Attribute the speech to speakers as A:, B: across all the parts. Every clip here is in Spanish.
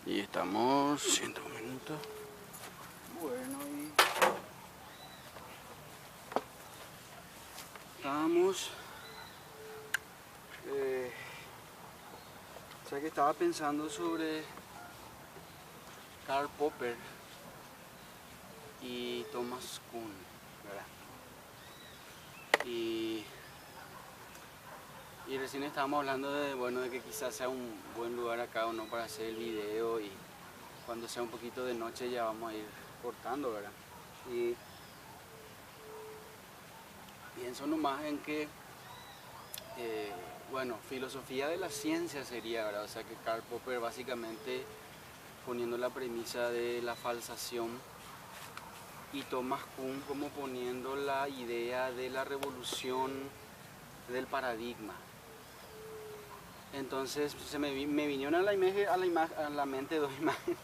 A: Y estamos 101 minutos. Bueno, y estábamos. O sea que estaba pensando sobre Karl Popper y Thomas Kuhn, ¿verdad? Y recién estábamos hablando de, bueno, de que quizás sea un buen lugar acá o no para hacer el video, y cuando sea un poquito de noche ya vamos a ir cortando, ¿verdad? Y pienso nomás en que, bueno, filosofía de la ciencia sería, ¿verdad? O sea que Karl Popper básicamente poniendo la premisa de la falsación y Thomas Kuhn como poniendo la idea de la revolución del paradigma. Entonces me vinieron a la mente dos imágenes.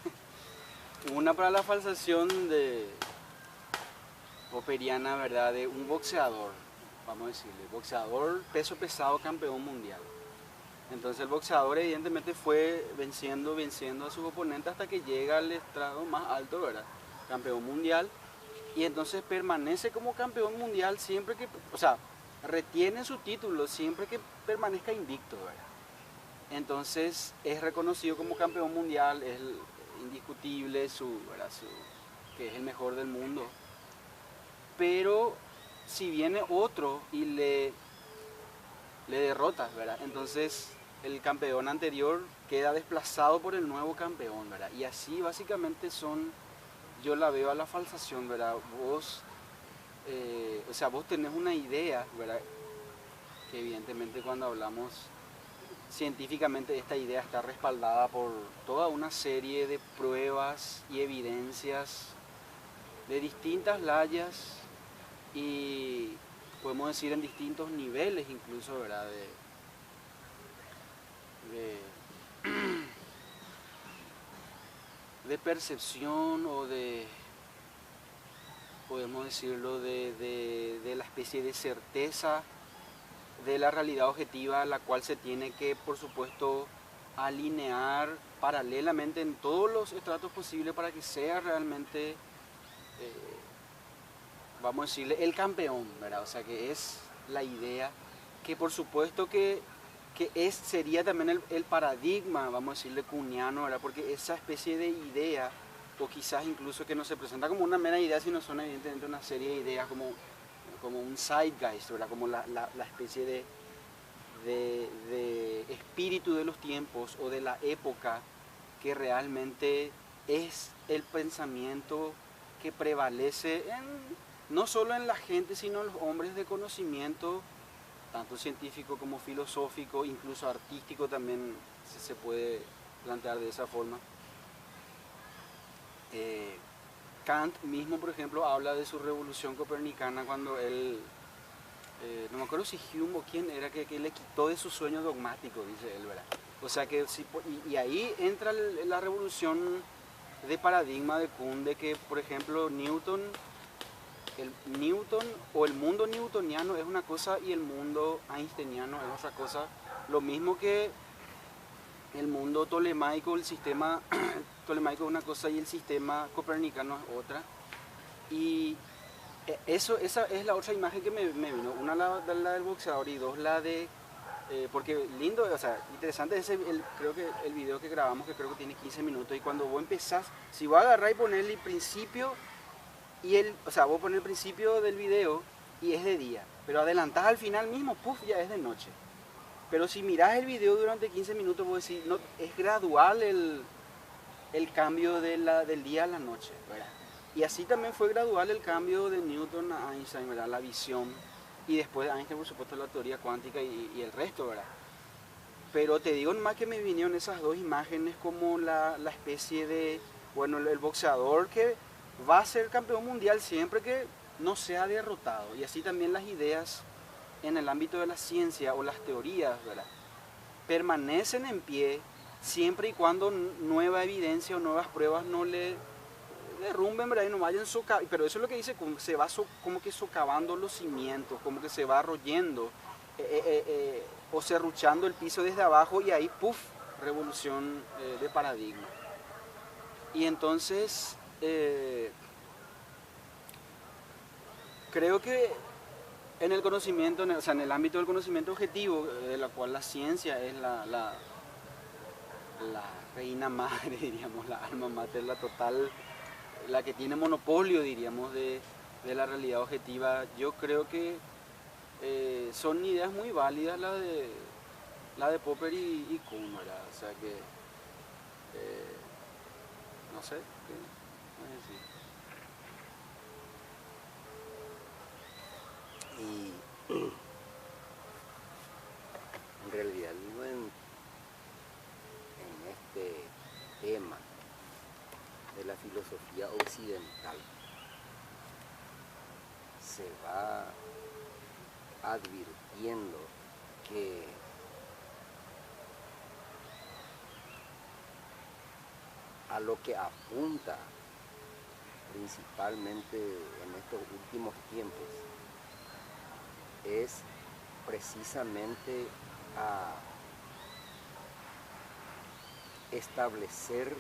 A: Una para la falsación popperiana, ¿verdad? De un boxeador, vamos a decirle, boxeador peso pesado campeón mundial. Entonces el boxeador evidentemente fue venciendo a sus oponentes hasta que llega al estrado más alto, ¿verdad? Campeón mundial. Y entonces permanece como campeón mundial siempre que, o sea, retiene su título siempre que permanezca invicto, ¿verdad? Entonces es reconocido como campeón mundial, es indiscutible ¿verdad? Que es el mejor del mundo. Pero si viene otro y le derrota, ¿verdad? Entonces el campeón anterior queda desplazado por el nuevo campeón, ¿verdad? Y así básicamente yo la veo a la falsación, ¿verdad? Vos tenés una idea, ¿verdad? Que evidentemente cuando hablamos científicamente esta idea está respaldada por toda una serie de pruebas y evidencias de distintas layas y podemos decir en distintos niveles incluso, ¿verdad? De percepción o podemos decirlo, de la especie de certeza de la realidad objetiva, la cual se tiene que, por supuesto, alinear paralelamente en todos los estratos posibles para que sea realmente, vamos a decirle, el campeón, ¿verdad? O sea, que es la idea, que por supuesto que sería también el paradigma, vamos a decirle, kuhniano, ¿verdad? Porque esa especie de idea, o quizás incluso que no se presenta como una mera idea, sino son evidentemente una serie de ideas como un zeitgeist, ¿verdad? Como la especie de espíritu de los tiempos o de la época que realmente es el pensamiento que prevalece no solo en la gente, sino en los hombres de conocimiento, tanto científico como filosófico, incluso artístico también se puede plantear de esa forma. Kant mismo, por ejemplo, habla de su revolución copernicana cuando él, no me acuerdo si Hume o quién era, que le quitó de su sueño dogmático, dice él, ¿verdad? O sea que, y ahí entra la revolución de paradigma de Kuhn, de que, por ejemplo, Newton o el mundo newtoniano es una cosa y el mundo einsteiniano es otra cosa. Lo mismo que el mundo tolemaico, el sistema tolemaico es una cosa y el sistema copernicano es otra. Y esa es la otra imagen que me vino. Una la del boxeador y dos la de... porque lindo, o sea, interesante creo que el video que grabamos, que creo que tiene 15 minutos, y cuando vos empezás, si vos agarrás y ponerle el principio, o sea, vos pones el principio del video y es de día, pero adelantás al final mismo, puff, ya es de noche. Pero si mirás el video durante 15 minutos, vos decís, no, es gradual el cambio del día a la noche, ¿verdad? Y así también fue gradual el cambio de Newton a Einstein, ¿verdad? La visión, y después de Einstein, por supuesto, la teoría cuántica y el resto, ¿verdad? Pero te digo nomás que me vinieron esas dos imágenes como la especie de, bueno, el boxeador que va a ser campeón mundial siempre que no sea derrotado. Y así también las ideas en el ámbito de la ciencia o las teorías, ¿verdad? Permanecen en pie siempre y cuando nueva evidencia o nuevas pruebas no le derrumben, ¿verdad? Y no vayan socavando. Pero eso es lo que dice, se va como que socavando los cimientos, como que se va royendo o serruchando el piso desde abajo, y ahí, puff, revolución de paradigma. Y entonces creo que en el conocimiento, o sea, en el ámbito del conocimiento objetivo, de la cual la ciencia es la reina madre, diríamos, la alma mater, la total, la que tiene monopolio, diríamos, de la realidad objetiva, yo creo que son ideas muy válidas la de Popper y Kuhn, ¿verdad? O sea que, no sé, ¿qué voy a decir?
B: Y en realidad digo, en este tema de la filosofía occidental se va advirtiendo que a lo que apunta principalmente en estos últimos tiempos es precisamente a establecer,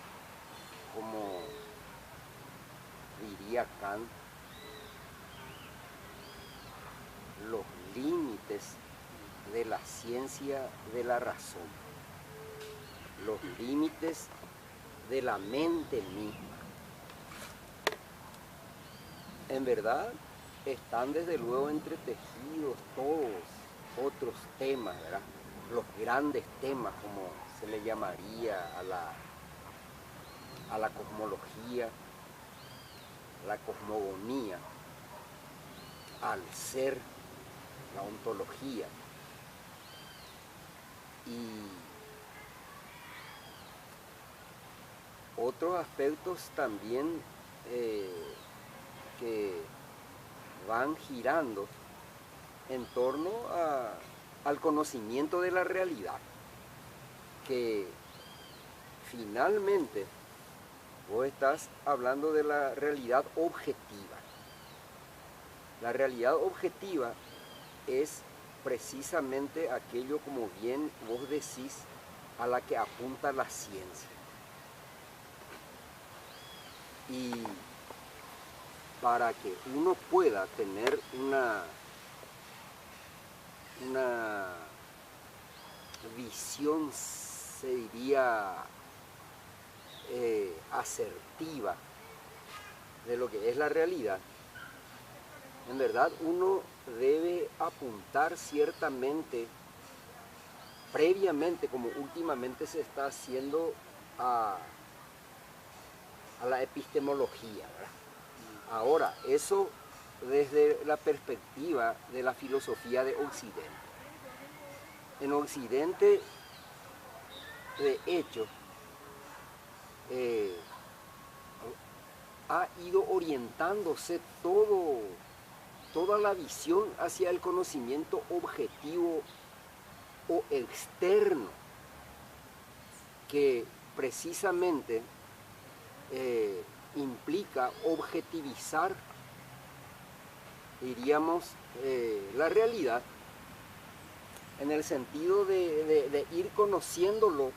B: como diría Kant, los límites de la ciencia de la razón, los límites de la mente misma. En verdad están desde luego entretejidos todos otros temas, ¿verdad? Los grandes temas, como se le llamaría a la cosmología, la cosmogonía, al ser, la ontología. Y otros aspectos también que van girando en torno al conocimiento de la realidad, que finalmente vos estás hablando de la realidad objetiva. La realidad objetiva es precisamente aquello, como bien vos decís, a la que apunta la ciencia. Y para que uno pueda tener una visión, se diría, asertiva de lo que es la realidad, en verdad uno debe apuntar ciertamente, previamente, como últimamente se está haciendo, a la epistemología, ¿verdad? Ahora, eso desde la perspectiva de la filosofía de Occidente. En Occidente, de hecho, ha ido orientándose toda la visión hacia el conocimiento objetivo o externo, que precisamente implica objetivizar, diríamos, la realidad, en el sentido de ir conociéndola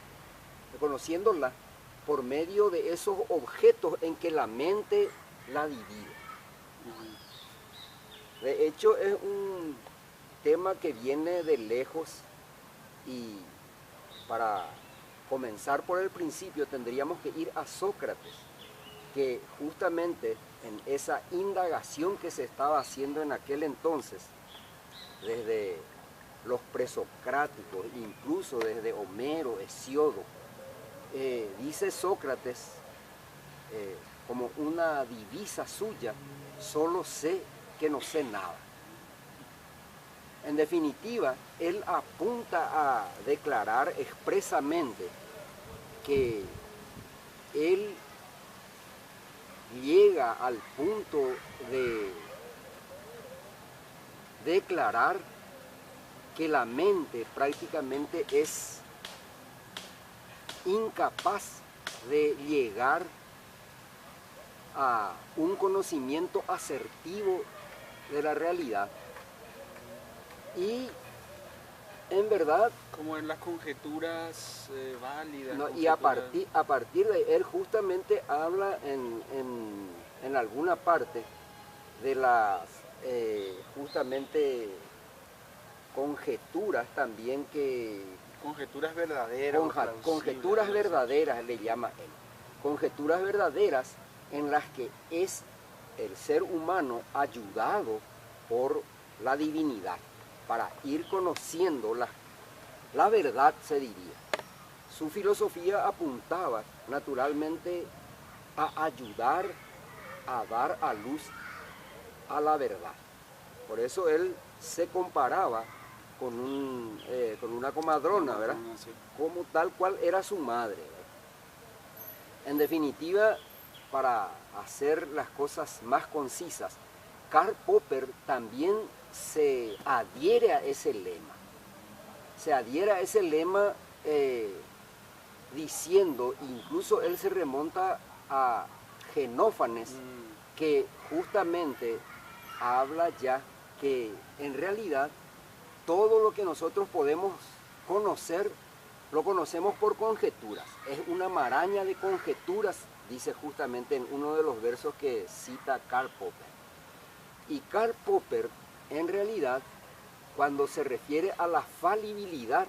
B: por medio de esos objetos en que la mente la divide. De hecho, es un tema que viene de lejos, y para comenzar por el principio tendríamos que ir a Sócrates, que justamente en esa indagación que se estaba haciendo en aquel entonces, desde los presocráticos, incluso desde Homero, Hesíodo, dice Sócrates, como una divisa suya: solo sé que no sé nada. En definitiva, él apunta a declarar expresamente que él llega al punto de declarar que la mente prácticamente es incapaz de llegar a un conocimiento asertivo de la realidad, y en verdad,
A: Como en las conjeturas válidas.
B: no, y a partir de él justamente habla en alguna parte de las justamente conjeturas también que
A: Conjeturas verdaderas.
B: conjeturas verdaderas le llama él. Conjeturas verdaderas en las que es el ser humano ayudado por la divinidad para ir conociendo la verdad, se diría. Su filosofía apuntaba naturalmente a ayudar a dar a luz a la verdad. Por eso él se comparaba con una comadrona, ¿verdad? Como tal cual era su madre, ¿verdad? En definitiva, para hacer las cosas más concisas, Karl Popper también se adhiere a ese lema. Se adhiere a ese lema diciendo, incluso él se remonta a Genófanes, que justamente habla ya que en realidad todo lo que nosotros podemos conocer, lo conocemos por conjeturas. Es una maraña de conjeturas, dice justamente en uno de los versos que cita Karl Popper. Y Karl Popper, en realidad, cuando se refiere a la falibilidad,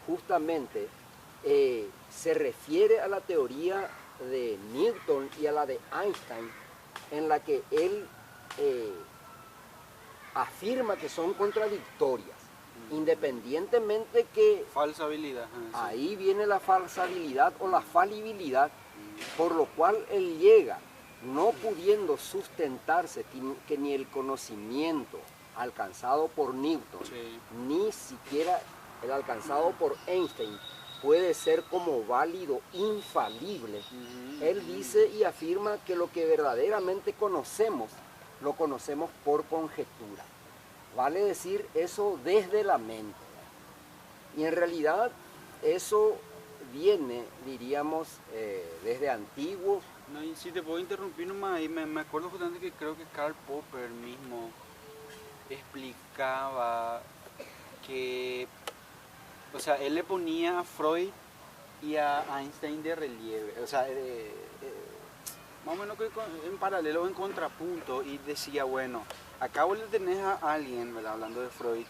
B: justamente se refiere a la teoría de Newton y a la de Einstein, en la que él afirma que son contradictorias, independientemente que
A: Falsabilidad.
B: ahí viene la falsabilidad o la falibilidad, por lo cual él llega, no pudiendo sustentarse que ni el conocimiento alcanzado por Newton, ni siquiera el alcanzado por Einstein, puede ser como válido, infalible. Él dice y afirma que lo que verdaderamente conocemos, lo conocemos por conjetura. Vale decir, eso desde la mente. Y en realidad eso viene, diríamos, desde antiguo.
A: No, y si te puedo interrumpir nomás, ahí me acuerdo justamente que creo que Karl Popper mismo explicaba que, o sea, él le ponía a Freud y a Einstein de relieve, o sea, más o menos que en paralelo o en contrapunto, y decía, bueno, acá vos le tenés a alguien, ¿verdad? Hablando de Freud,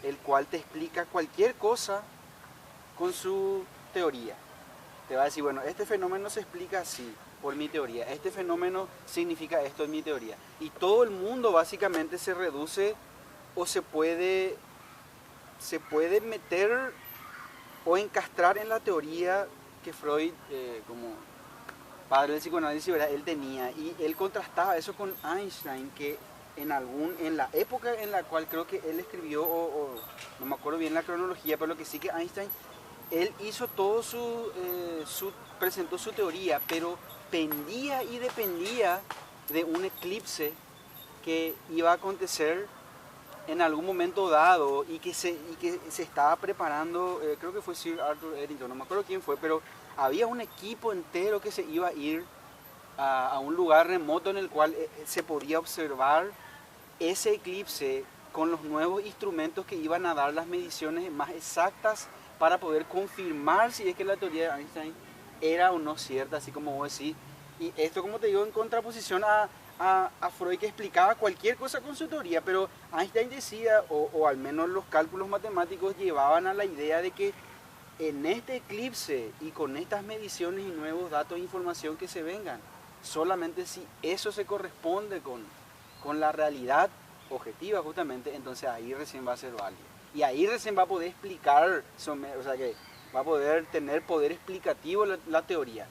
A: el cual te explica cualquier cosa con su teoría. Te va a decir, bueno, este fenómeno se explica así, por mi teoría, este fenómeno significa esto en mi teoría. Y todo el mundo básicamente se reduce o se puede meter o encastrar en la teoría que Freud, como padre del psicoanálisis, ¿verdad? Él tenía, y él contrastaba eso con Einstein, que en la época en la cual creo que él escribió, no me acuerdo bien la cronología, pero lo que sí que Einstein, él hizo todo presentó su teoría, pero pendía y dependía de un eclipse que iba a acontecer en algún momento dado y que se estaba preparando, creo que fue Sir Arthur Eddington, no me acuerdo quién fue, pero había un equipo entero que se iba a ir a un lugar remoto en el cual se podía observar ese eclipse con los nuevos instrumentos que iban a dar las mediciones más exactas para poder confirmar si es que la teoría de Einstein era o no cierta, así como vos decís. Y esto, como te digo, en contraposición a Freud, que explicaba cualquier cosa con su teoría, pero Einstein decía, o al menos los cálculos matemáticos llevaban a la idea de que en este eclipse y con estas mediciones y nuevos datos e información que se vengan, solamente si eso se corresponde con la realidad objetiva justamente, entonces ahí recién va a ser válido. Y ahí recién va a poder explicar, o sea que va a poder tener poder explicativo la teoría.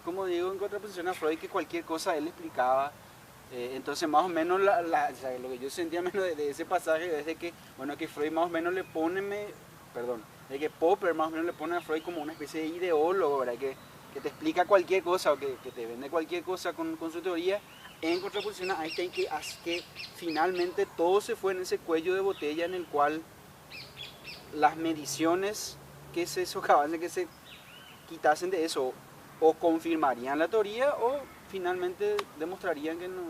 A: Como digo, en contraposición a Freud, que cualquier cosa él explicaba. Entonces más o menos o sea, lo que yo sentía menos de ese pasaje es de que, bueno, que Freud más o menos le pone, de que Popper más o menos le pone a Freud como una especie de ideólogo, ¿verdad? Que te explica cualquier cosa o que te vende cualquier cosa con su teoría, en contraposición a Einstein, que finalmente todo se fue en ese cuello de botella en el cual las mediciones que se socavasen, que se quitasen de eso, o confirmarían la teoría o finalmente demostrarían que no.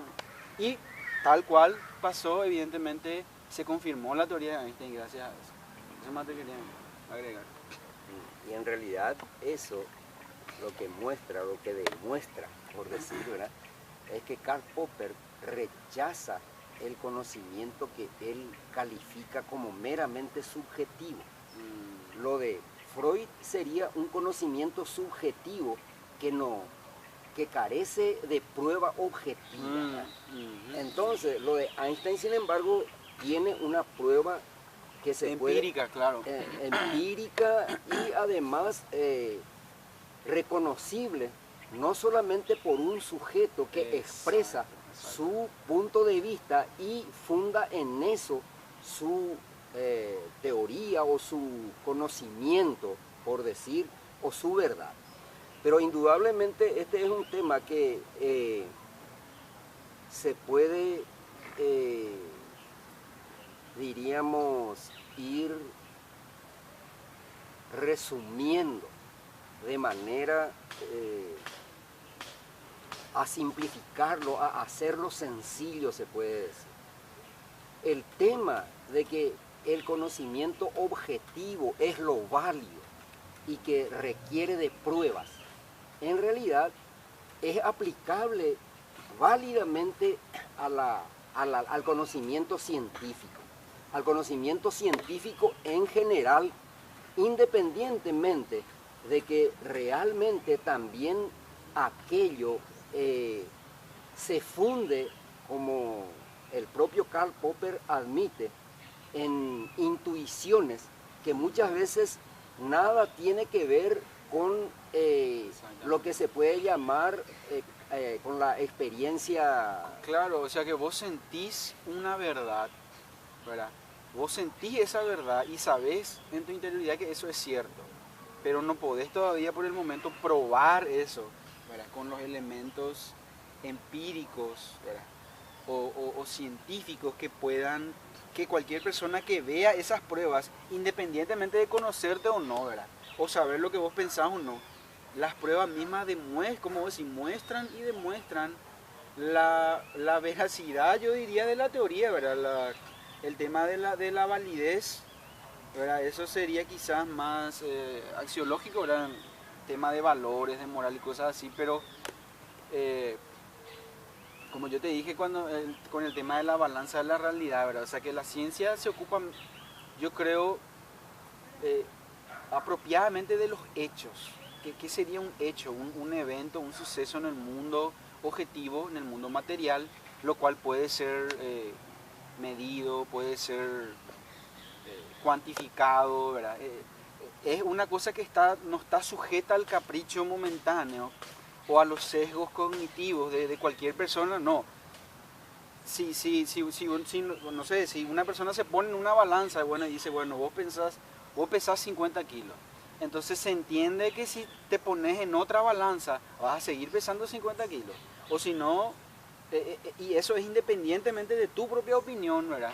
A: Y tal cual pasó, evidentemente se confirmó la teoría de Einstein gracias a eso. Es más te quería agregar.
B: Y en realidad eso lo que muestra, lo que demuestra, por decirlo, ¿verdad?, es que Karl Popper rechaza el conocimiento que él califica como meramente subjetivo. Lo de Freud sería un conocimiento subjetivo que carece de prueba objetiva. Entonces, lo de Einstein, sin embargo, tiene una prueba que se
A: empírica,
B: puede,
A: claro.
B: Empírica y además reconocible, no solamente por un sujeto que expresa su punto de vista y funda en eso su teoría o su conocimiento, por decir, o su verdad. Pero indudablemente este es un tema que se puede, diríamos, ir resumiendo de manera a simplificarlo, a hacerlo sencillo, se puede decir. El tema de que el conocimiento objetivo es lo válido y que requiere de pruebas, en realidad es aplicable válidamente al conocimiento científico. Al conocimiento científico en general, independientemente de que realmente también aquello se funde, como el propio Karl Popper admite, en intuiciones que muchas veces nada tiene que ver con lo que se puede llamar con la experiencia.
A: Claro, o sea que vos sentís una verdad, ¿verdad? Vos sentís esa verdad y sabés en tu interioridad que eso es cierto, pero no podés todavía por el momento probar eso, ¿verdad?, con los elementos empíricos, ¿verdad?, o científicos que cualquier persona que vea esas pruebas, independientemente de conocerte o no, ¿verdad?, o saber lo que vos pensás o no, las pruebas mismas demuestran, como vos decís, muestran y demuestran la veracidad, yo diría, de la teoría, ¿verdad?, el tema de la validez, ¿verdad?, eso sería quizás más axiológico, ¿verdad?, tema de valores, de moral y cosas así, pero como yo te dije con el tema de la balanza de la realidad, ¿verdad?, o sea que la ciencia se ocupa, yo creo, apropiadamente de los hechos. ¿Qué sería un hecho, un evento, un suceso en el mundo objetivo, en el mundo material, lo cual puede ser medido, puede ser cuantificado, ¿verdad? Es una cosa que no está sujeta al capricho momentáneo o a los sesgos cognitivos de cualquier persona, no. No sé, si una persona se pone en una balanza, bueno, y dice, bueno, vos pesás 50 kilos. Entonces se entiende que si te pones en otra balanza, vas a seguir pesando 50 kilos. O si no, y eso es independientemente de tu propia opinión, ¿verdad?,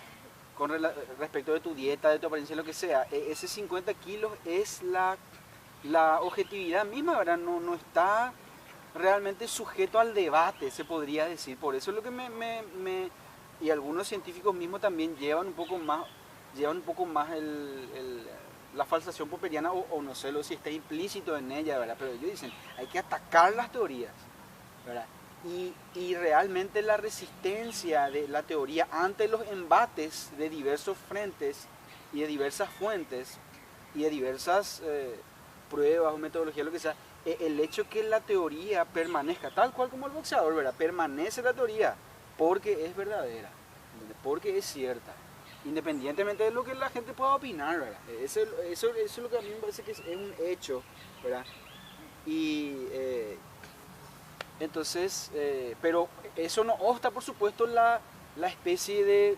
A: respecto de tu dieta, de tu apariencia, lo que sea. Ese 50 kilos es la objetividad misma, ¿verdad? No está realmente sujeto al debate, se podría decir. Por eso es lo que y algunos científicos mismos también llevan un poco más la falsación popperiana, o no sé si está implícito en ella, ¿verdad? Pero ellos dicen, hay que atacar las teorías, ¿verdad? Y realmente la resistencia de la teoría ante los embates de diversos frentes y de diversas fuentes y de diversas pruebas o metodologías, lo que sea, el hecho que la teoría permanezca, tal cual como el boxeador, ¿verdad?, permanece la teoría porque es verdadera, porque es cierta, independientemente de lo que la gente pueda opinar, ¿verdad? Eso es lo que a mí me parece que es un hecho, ¿verdad? Y entonces, pero eso no obsta, por supuesto, la especie de,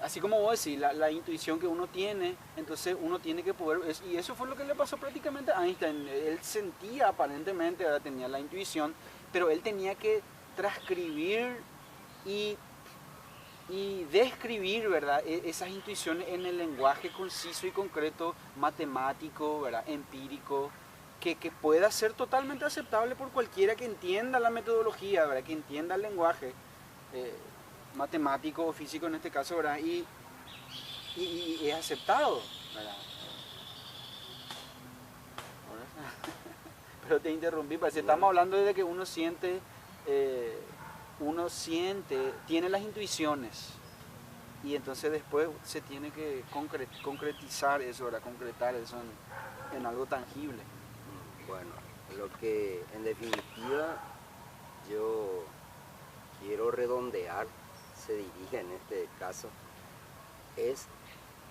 A: así como vos decís, la intuición que uno tiene, entonces uno tiene que poder, y eso fue lo que le pasó prácticamente a Einstein. Él sentía aparentemente, ¿verdad?, tenía la intuición, pero él tenía que transcribir y describir, ¿verdad?, esas intuiciones en el lenguaje conciso y concreto, matemático, ¿verdad?, empírico, que pueda ser totalmente aceptable por cualquiera que entienda la metodología, ¿verdad?, que entienda el lenguaje matemático o físico en este caso, ¿verdad? y es aceptado, ¿verdad? Pero te interrumpí, parece, estamos hablando de que uno siente, tiene las intuiciones y entonces después se tiene que concretizar eso, ¿verdad? Concretar eso en algo tangible.
B: Bueno, lo que en definitiva yo quiero redondear, se dirige en este caso, es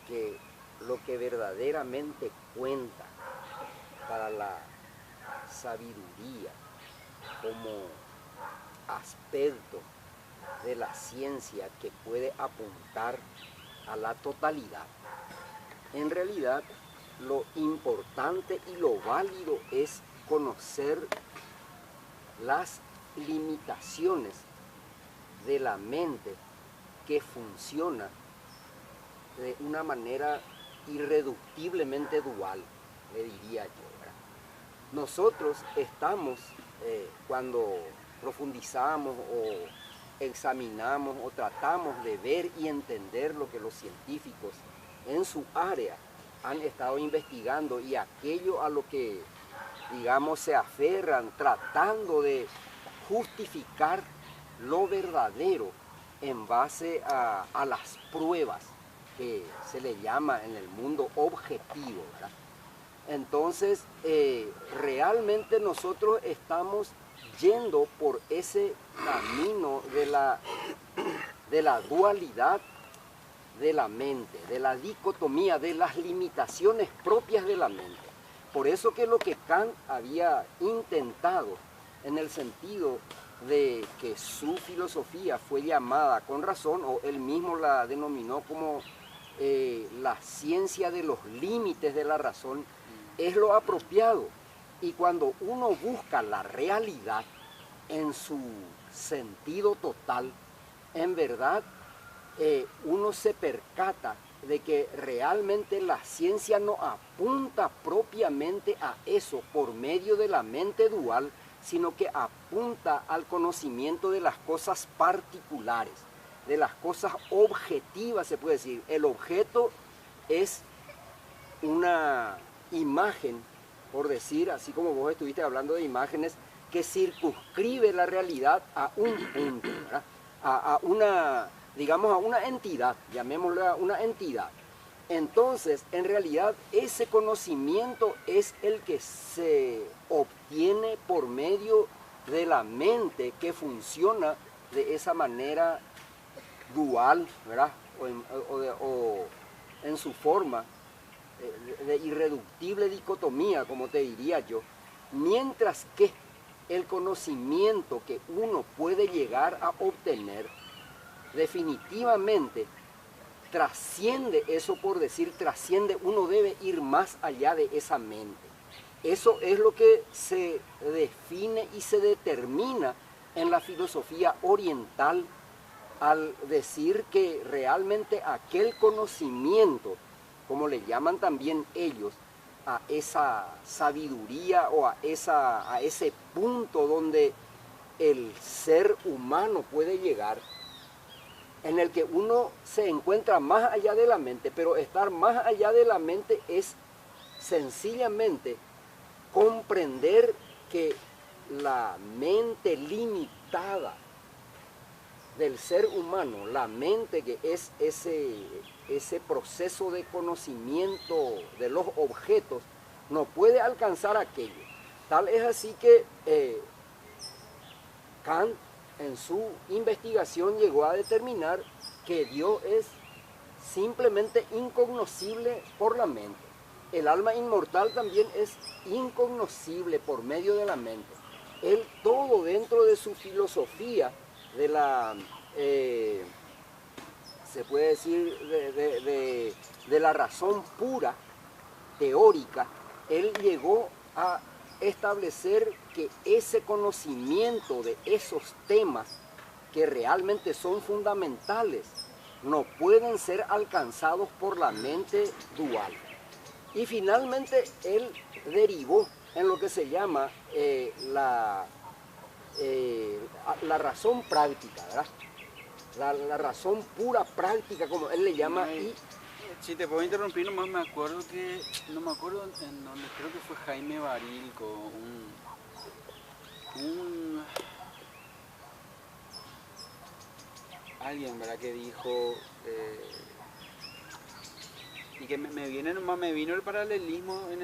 B: que lo que verdaderamente cuenta para la sabiduría como aspecto de la ciencia que puede apuntar a la totalidad. En realidad, lo importante y lo válido es conocer las limitaciones de la mente que funciona de una manera irreductiblemente dual, le diría yo, ¿verdad? Nosotros estamos, cuando profundizamos o examinamos o tratamos de ver y entender lo que los científicos en su área han estado investigando y aquello a lo que, digamos, se aferran tratando de justificar lo verdadero en base a las pruebas que se le llama en el mundo objetivo, ¿verdad? Entonces, realmente nosotros estamos yendo por ese camino de la dualidad de la mente, de la dicotomía, de las limitaciones propias de la mente. Por eso que lo que Kant había intentado en el sentido de que su filosofía fue llamada con razón, o él mismo la denominó como la ciencia de los límites de la razón, es lo apropiado. Y cuando uno busca la realidad en su sentido total, en verdad uno se percata de que realmente la ciencia no apunta propiamente a eso por medio de la mente dual, sino que apunta al conocimiento de las cosas particulares, de las cosas objetivas, se puede decir. El objeto es una imagen, por decir, así como vos estuviste hablando de imágenes, que circunscribe la realidad a un punto, ¿verdad? A una, digamos, a una entidad, llamémosla una entidad. Entonces, en realidad, ese conocimiento es el que se obtiene por medio de la mente que funciona de esa manera dual, ¿verdad? O en su forma de irreductible dicotomía, como te diría yo, mientras que el conocimiento que uno puede llegar a obtener definitivamente trasciende eso, por decir trasciende, uno debe ir más allá de esa mente. Eso es lo que se define y se determina en la filosofía oriental al decir que realmente aquel conocimiento, como le llaman también ellos, a esa sabiduría o a ese punto donde el ser humano puede llegar, en el que uno se encuentra más allá de la mente, pero estar más allá de la mente es sencillamente comprender que la mente limitada del ser humano, la mente que es ese proceso de conocimiento de los objetos, no puede alcanzar aquello. Tal es así que Kant en su investigación llegó a determinar que Dios es simplemente incognoscible por la mente. El alma inmortal también es incognoscible por medio de la mente. Él todo dentro de su filosofía de la, se puede decir, de la razón pura, teórica, él llegó a establecer que ese conocimiento de esos temas que realmente son fundamentales no pueden ser alcanzados por la mente dual. Y finalmente él derivó en lo que se llama la razón práctica, ¿verdad? La razón pura práctica, como él le llama, y
A: Si te puedo interrumpir, nomás me acuerdo que, no me acuerdo en donde, creo que fue Jaime Barilco, un alguien, ¿verdad? Que dijo, y que me viene nomás, me vino el paralelismo en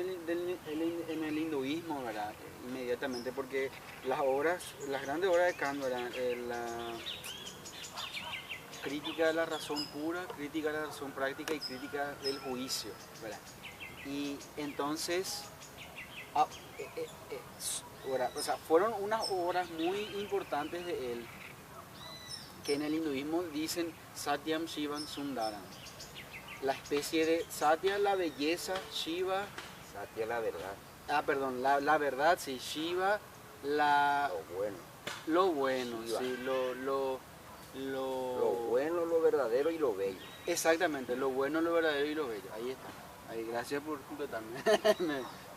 A: el hinduismo, ¿verdad? Inmediatamente, porque las grandes obras de Kant, ¿verdad? La crítica de la razón pura, crítica de la razón práctica y crítica del juicio, ¿verdad? Y entonces, ah, o sea, fueron unas obras muy importantes de él, que en el hinduismo dicen Satyam Shivam Sundaram. La especie de Satya, la belleza, Shiva,
B: Satya, la verdad,
A: perdón, la verdad, sí, Shiva, la,
B: lo bueno,
A: lo bueno,
B: Shiva.
A: sí,
B: Lo bueno, lo verdadero y lo bello.
A: exactamente, lo bueno, lo verdadero y lo bello, ahí está. Ahí, gracias por completarme,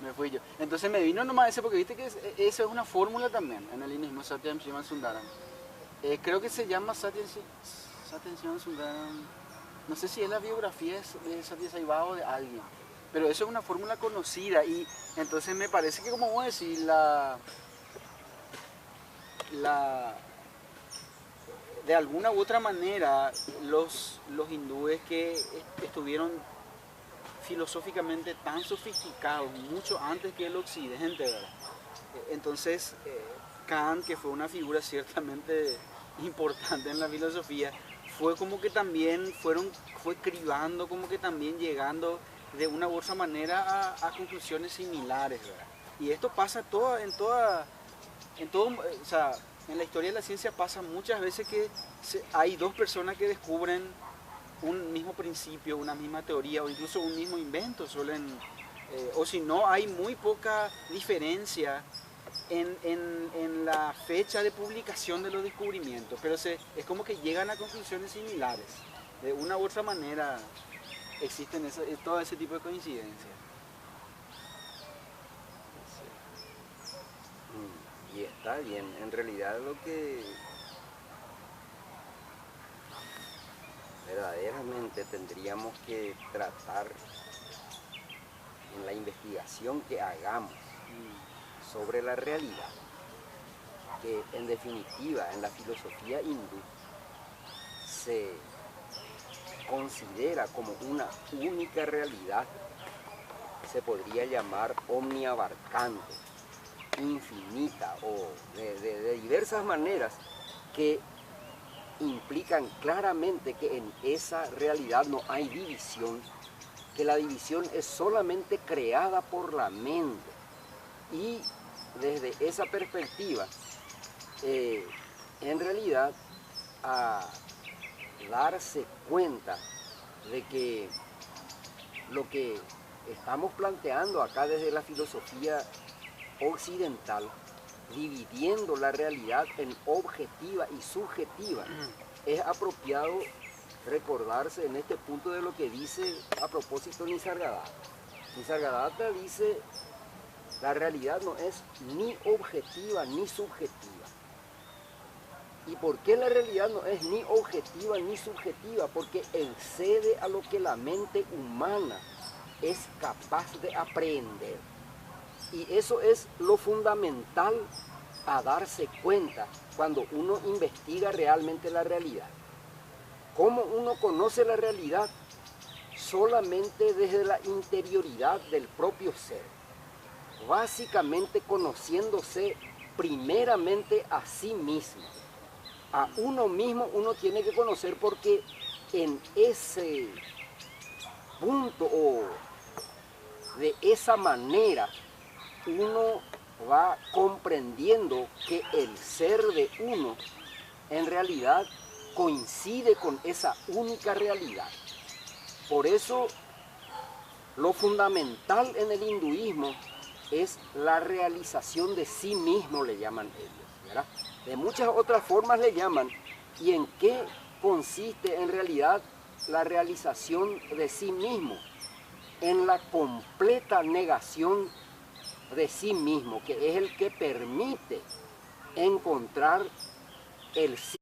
A: me fui yo. Entonces me vino nomás ese, porque viste que eso es una fórmula también en el hinduismo, Satyam Shivam Sundaram. Creo que se llama Satyam Shivam Sundaram. No sé si es la biografía de Satya Sai Baba o de alguien, pero eso es una fórmula conocida y entonces me parece que, como vos decís, de alguna u otra manera los hindúes que estuvieron filosóficamente tan sofisticados mucho antes que el occidente, ¿verdad? Entonces Kant, que fue una figura ciertamente importante en la filosofía, fue como que también fue cribando, como que también llegando de una u otra manera a conclusiones similares, ¿verdad? Y esto pasa o sea, en la historia de la ciencia pasa muchas veces que hay dos personas que descubren un mismo principio, una misma teoría o incluso un mismo invento, o si no, hay muy poca diferencia en la fecha de publicación de los descubrimientos, pero es como que llegan a conclusiones similares. De una u otra manera existen todo ese tipo de coincidencias.
B: Y está bien, en realidad lo que verdaderamente tendríamos que tratar en la investigación que hagamos sobre la realidad, que en definitiva en la filosofía hindú se considera como una única realidad, se podría llamar omniabarcante, infinita o de diversas maneras que implican claramente que en esa realidad no hay división, que la división es solamente creada por la mente. Y desde esa perspectiva, en realidad, a darse cuenta de que lo que estamos planteando acá desde la filosofía occidental, dividiendo la realidad en objetiva y subjetiva, es apropiado recordarse en este punto de lo que dice a propósito Nisargadatta. Nisargadatta dice: la realidad no es ni objetiva ni subjetiva. ¿Y por qué la realidad no es ni objetiva ni subjetiva? Porque excede a lo que la mente humana es capaz de aprender. Y eso es lo fundamental a darse cuenta cuando uno investiga realmente la realidad. ¿Cómo uno conoce la realidad? Solamente desde la interioridad del propio ser. Básicamente conociéndose primeramente a sí mismo. A uno mismo uno tiene que conocer, porque en ese punto o de esa manera uno va comprendiendo que el ser de uno en realidad coincide con esa única realidad. Por eso lo fundamental en el hinduismo es la realización de sí mismo, le llaman ellos, ¿verdad? De muchas otras formas le llaman. ¿Y en qué consiste en realidad la realización de sí mismo? En la completa negación de sí mismo, que es el que permite encontrar el sí.